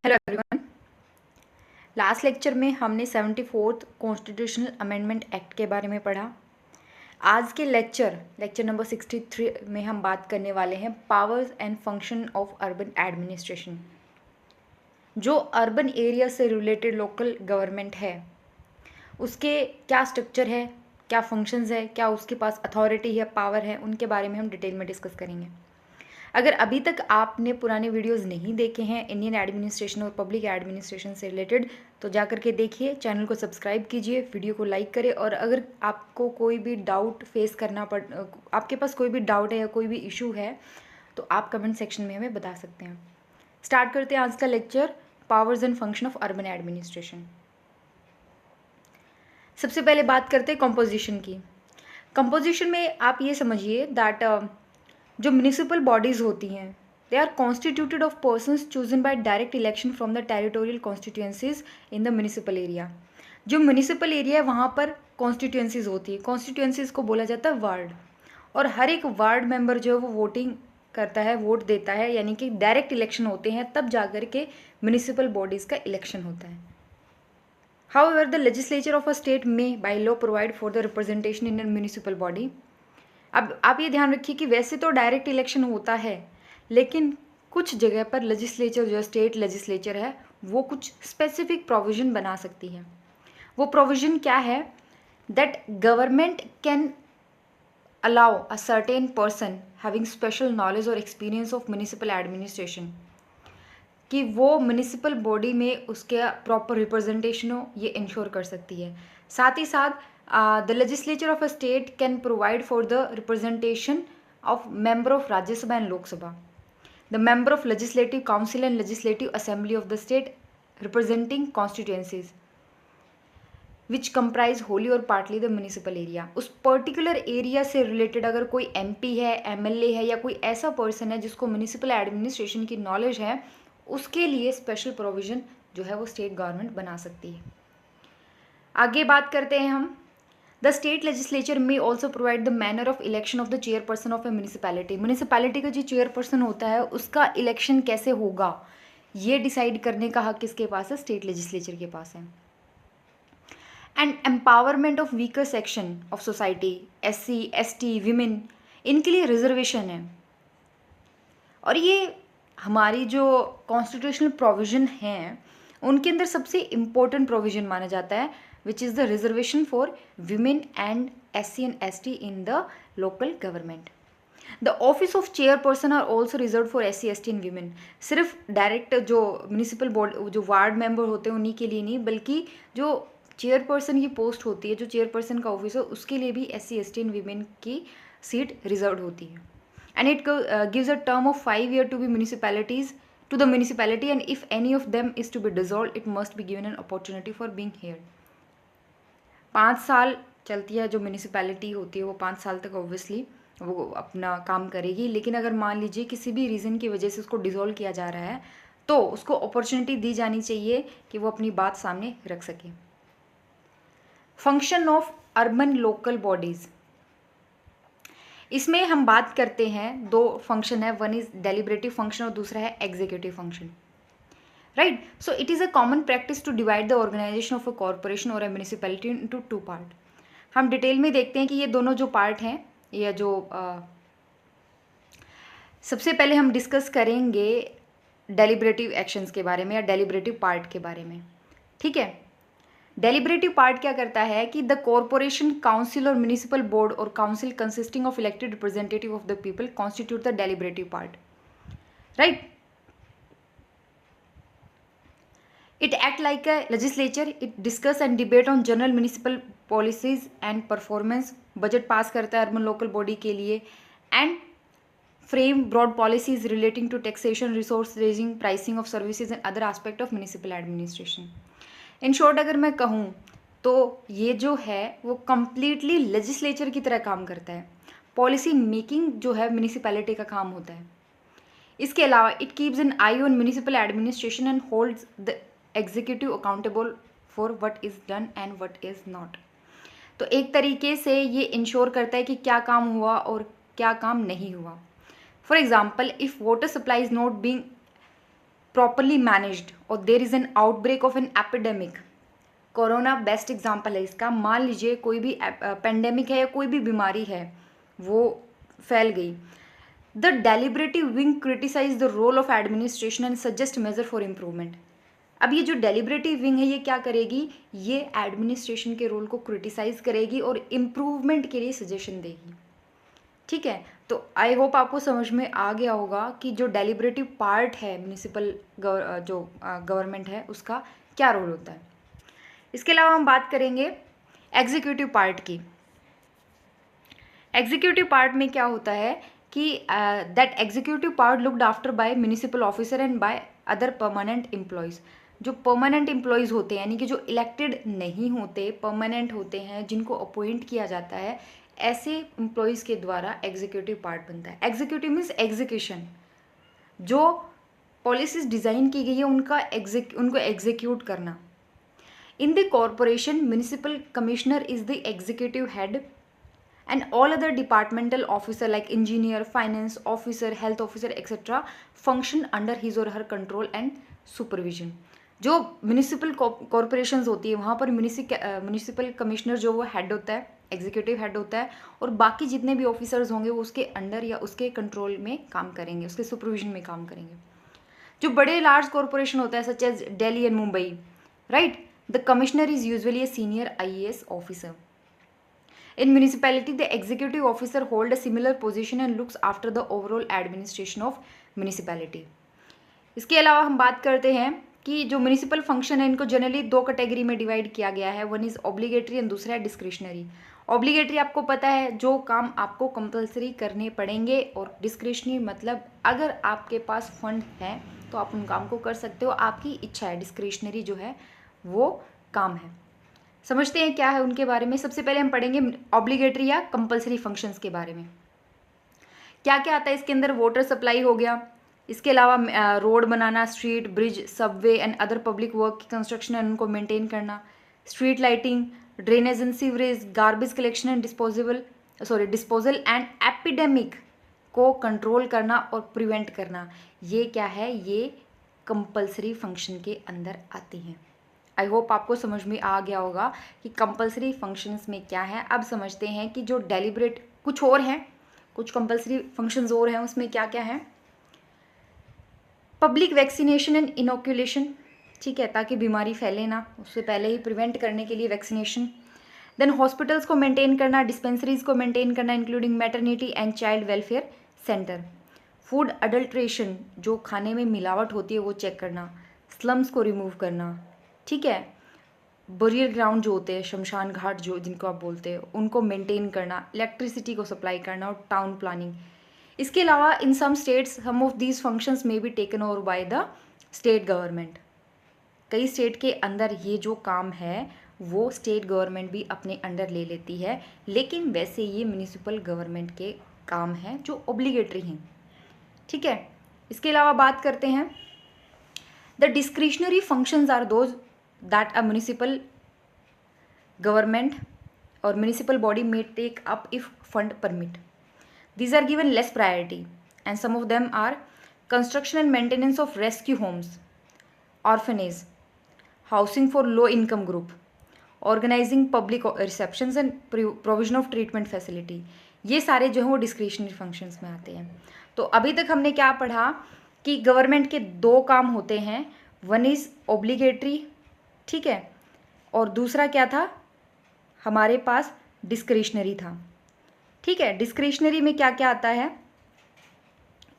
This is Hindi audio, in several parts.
Hello everyone. लास्ट लेक्चर में हमने 74th कॉन्स्टिट्यूशनल अमेंडमेंट एक्ट के बारे में पढ़ा। आज के लेक्चर नंबर 63 में हम बात करने वाले हैं powers and function of urban administration. जो अर्बन एरिया से रिलेटेड लोकल गवर्नमेंट है उसके क्या स्ट्रक्चर है, क्या फंक्शंस है, क्या उसके पास अथॉरिटी है, पावर है, उनके बारे में हम डिटेल में डिस्कस करेंगे। अगर अभी तक आपने पुराने वीडियोस नहीं देखे हैं इंडियन एडमिनिस्ट्रेशन और पब्लिक एडमिनिस्ट्रेशन से रिलेटेड तो जा करके देखिए, चैनल को सब्सक्राइब कीजिए, वीडियो को लाइक करें। और अगर आपको कोई भी डाउट आपके पास कोई भी डाउट है या कोई भी इशू है तो आप कमेंट सेक्शन में हमें बता सकते हैं। स्टार्ट करते हैं आज का lecture, powers and function of urban administration. सबसे पहले बात करते हैं कंपोजिशन की। कंपोजिशन में आप ये समझिए दैट जो म्यूनिसिपल बॉडीज़ होती हैं they are constituted of persons chosen by direct election from the territorial constituencies in the municipal area. जो म्यूनिसिपल एरिया है वहाँ पर कॉन्स्टिट्यूएंसीज होती है, कॉन्स्टिट्यूएंसीज को बोला जाता है वार्ड। और हर एक वार्ड मेंबर जो है वो वोटिंग करता है, वोट देता है, यानी कि डायरेक्ट इलेक्शन होते हैं, तब जाकर के म्यूनिसिपल बॉडीज़ का इलेक्शन होता है। However, the legislature of a state may by law provide for the representation in a municipal body. अब आप ये ध्यान रखिए कि वैसे तो डायरेक्ट इलेक्शन होता है, लेकिन कुछ जगह पर लेजिस्लेचर जो स्टेट लेजिस्लेचर है वो कुछ स्पेसिफिक प्रोविज़न बना सकती है। वो प्रोविज़न क्या है? That government can allow a certain person having special knowledge और एक्सपीरियंस ऑफ म्यूनिसिपल एडमिनिस्ट्रेशन कि वो म्यूनिसिपल बॉडी में उसके प्रॉपर रिप्रेजेंटेशन हो, ये इंश्योर कर सकती है। साथ ही साथ the legislature of a state can provide for the representation of member of Rajya Sabha and Lok Sabha, the member of legislative council and legislative assembly of the state representing constituencies which comprise Holi और पार्टली द म्यूनिसिपल एरिया। उस पर्टिकुलर एरिया से रिलेटेड अगर कोई MP है, MLA है या कोई ऐसा पर्सन है जिसको म्यूनिसिपल एडमिनिस्ट्रेशन की नॉलेज है, उसके लिए स्पेशल प्रोविज़न जो है वो स्टेट गवर्नमेंट बना सकती है। आगे बात करते हैं हम। द स्टेट लेजिस्लेचर में also provide the manner of election of the chairperson of A municipality. Municipality का जो चेयरपर्सन होता है उसका इलेक्शन कैसे होगा ये डिसाइड करने का हक किसके पास है? स्टेट लेजिस्लेचर के पास है। And empowerment of weaker section of society, SC, ST, women, इनके लिए रिजर्वेशन है। और ये हमारी जो कॉन्स्टिट्यूशनल प्रोविज़न हैं उनके अंदर सबसे इम्पोर्टेंट प्रोविज़न माना जाता है, which is the reservation for women and SC and ST in the local government. The office of chairperson are also reserve for SC, ST and women. सिर्फ डायरेक्ट जो म्यूनिसिपल बोर्ड जो वार्ड मेंबर होते हैं उन्हीं के लिए नहीं, बल्कि जो चेयरपर्सन की पोस्ट होती है, जो चेयरपर्सन का ऑफिस है, उसके लिए भी SC, ST एंड विमेन की सीट रिजर्व होती है। And it gives a term of 5 years to the municipality, and if any of them is to be dissolved, it must be given an opportunity for being heard. 5 साल चलती है जो म्यूनिसिपैलिटी होती है, वो 5 साल तक ऑब्वियसली वो अपना काम करेगी। लेकिन अगर मान लीजिए किसी भी रीज़न की वजह से उसको डिसॉल्व किया जा रहा है तो उसको अपॉर्चुनिटी दी जानी चाहिए कि वो अपनी बात सामने रख सके। Function of urban local bodies, इसमें हम बात करते हैं, 2 फंक्शन है, वन इज़ डेलिब्रेटिव फंक्शन और दूसरा है executive function, right. So it is a common practice to divide the organisation of a corporation और अ म्यूनिसिपैलिटी इनटू 2 पार्ट। हम डिटेल में देखते हैं कि ये दोनों जो पार्ट हैं, या जो सबसे पहले हम डिस्कस करेंगे डेलिब्रेटिव एक्शंस के बारे में या डेलिब्रेटिव पार्ट के बारे में, ठीक है। डेलिब्रेटिव पार्ट क्या करता है कि द कॉर्पोरेशन, काउंसिल और म्यूनिसिपल बोर्ड और council consisting of elected representative of the people constitute the deliberative part, right. It act like a legislature, it discuss and debate on general municipal policies and performance, budget pass करता है अर्बन लोकल बॉडी के लिए, and frame broad policies relating to taxation, resource raising, pricing of services and other aspect of municipal administration. In short अगर मैं कहूँ तो ये जो है वो कम्प्लीटली लेजिस्लेचर की तरह काम करता है। पॉलिसी मेकिंग जो है म्यूनिसिपैलिटी का काम होता है। इसके अलावा it keeps an eye on municipal administration and holds the executive accountable for what is done and what is not. तो एक तरीके से ये इंश्योर करता है कि क्या काम हुआ और क्या काम नहीं हुआ। For example, if water supply is not being properly managed और there is an outbreak of an epidemic, corona best example है इसका। मान लीजिए कोई भी पेंडेमिक है या कोई भी बीमारी है वो फैल गई, the deliberative wing criticise the role of administration and suggest measure for improvement. अब ये जो डेलिबरेटिव विंग है ये क्या करेगी, ये एडमिनिस्ट्रेशन के रोल को क्रिटिसाइज करेगी और इम्प्रूवमेंट के लिए सजेशन देगी। ठीक है, तो आई होप आपको समझ में आ गया होगा कि जो डेलिबरेटिव पार्ट है म्यूनिसिपल जो गवर्नमेंट है उसका क्या रोल होता है। इसके अलावा हम बात करेंगे एग्जीक्यूटिव पार्ट की। एग्जीक्यूटिव पार्ट में क्या होता है कि that executive part looked after bye municipal officer and by other permanent employees. जो परमानेंट एम्प्लॉयज़ होते हैं यानी कि जो इलेक्टेड नहीं होते, परमानेंट होते हैं, जिनको अपॉइंट किया जाता है, ऐसे एम्प्लॉयज़ के द्वारा एग्जीक्यूटिव पार्ट बनता है। एग्जीक्यूटिव मीन्स एग्जीक्यूशन, जो पॉलिसीज डिज़ाइन की गई है उनको एग्जीक्यूट करना। In the corporation, municipal commissioner is the executive head and all other departmental officer like engineer, finance officer, health officer etc. function under his or her control and supervision. जो म्यूनिसिपल कॉरपोरेशंस होती है वहाँ पर म्यूनिसिपल कमिश्नर जो वो हेड होता है, एग्जीक्यूटिव हेड होता है, और बाकी जितने भी ऑफिसर्स होंगे वो उसके अंडर या उसके कंट्रोल में काम करेंगे, उसके सुपरविजन में काम करेंगे। जो बड़े लार्ज कॉरपोरेशन होता है such as Delhi and Mumbai, right, the commissioner is usually a senior IAS officer. In municipality, the executive officer hold a similar position and looks after the overall administration of municipality. इसके अलावा हम बात करते हैं कि जो म्यूनिसिपल फंक्शन है इनको जनरली दो कैटेगरी में डिवाइड किया गया है। वन इज़ ऑब्लिगेटरी एंड दूसरा है डिस्क्रिशनरी। ऑब्लिगेटरी आपको पता है जो काम आपको कंपलसरी करने पड़ेंगे, और डिस्क्रिशनरी मतलब अगर आपके पास फंड है तो आप उन काम को कर सकते हो, आपकी इच्छा है। डिस्क्रिशनरी जो है वो काम है। समझते हैं क्या है उनके बारे में। सबसे पहले हम पढ़ेंगे ऑब्लिगेटरी या कंपलसरी फंक्शंस के बारे में। क्या क्या आता है इसके अंदर, वाटर सप्लाई हो गया, इसके अलावा road banana, street, bridge, Subway and other public work की कंस्ट्रक्शन एंड उनको मेंटेन करना, street lighting, drainage and sewerage, garbage collection and disposal and epidemic को कंट्रोल करना और प्रिवेंट करना। ये क्या है, ये कंपलसरी फंक्शन के अंदर आती हैं। आई होप आपको समझ में आ गया होगा कि कंपलसरी फंक्शंस में क्या है। अब समझते हैं कि जो डेलिब्रेट कुछ और हैं, कुछ कंपलसरी फंक्शंस और हैं, उसमें क्या क्या है। पब्लिक वैक्सीनेशन एंड इनोक्यूलेशन, ठीक है, ताकि बीमारी फैले ना, उससे पहले ही प्रिवेंट करने के लिए वैक्सीनेशन। देन हॉस्पिटल्स को मेंटेन करना, डिस्पेंसरीज को मेंटेन करना including maternity and child welfare centre. Food adulteration, जो खाने में मिलावट होती है वो चेक करना। स्लम्स को रिमूव करना, ठीक है। बरियर ग्राउंड जो होते हैं, शमशान घाट जो जिनको आप बोलते हैं, उनको मेंटेन करना। इलेक्ट्रिसिटी को सप्लाई करना और टाउन प्लानिंग। इसके अलावा in some states some of these functions में be taken over by the state government. कई स्टेट के अंदर ये जो काम है वो स्टेट गवर्नमेंट भी अपने अंडर ले लेती है, लेकिन वैसे ये म्यूनिसिपल गवर्नमेंट के काम हैं जो ऑब्लिगेटरी हैं, ठीक है। इसके अलावा बात करते हैं the discretionary functions are those that a municipal government or municipal body may take up if fund permit. These are given less priority and some of them are construction and maintenance of rescue homes, orphanage, housing for low income group, organizing public receptions and provision of treatment facility. ये सारे जो हैं वो डिस्क्रिशनरी फंक्शंस में आते हैं। तो अभी तक हमने क्या पढ़ा कि गवर्नमेंट के दो काम होते हैं, वन इज़ ऑब्लिगेटरी, ठीक है, और दूसरा क्या था हमारे पास, डिस्क्रिशनरी था, ठीक है। डिस्क्रिशनरी में क्या क्या आता है,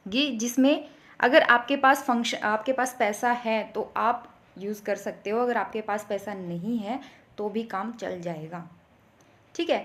ये जिसमें अगर आपके पास पैसा है तो आप यूज़ कर सकते हो, अगर आपके पास पैसा नहीं है तो भी काम चल जाएगा, ठीक है।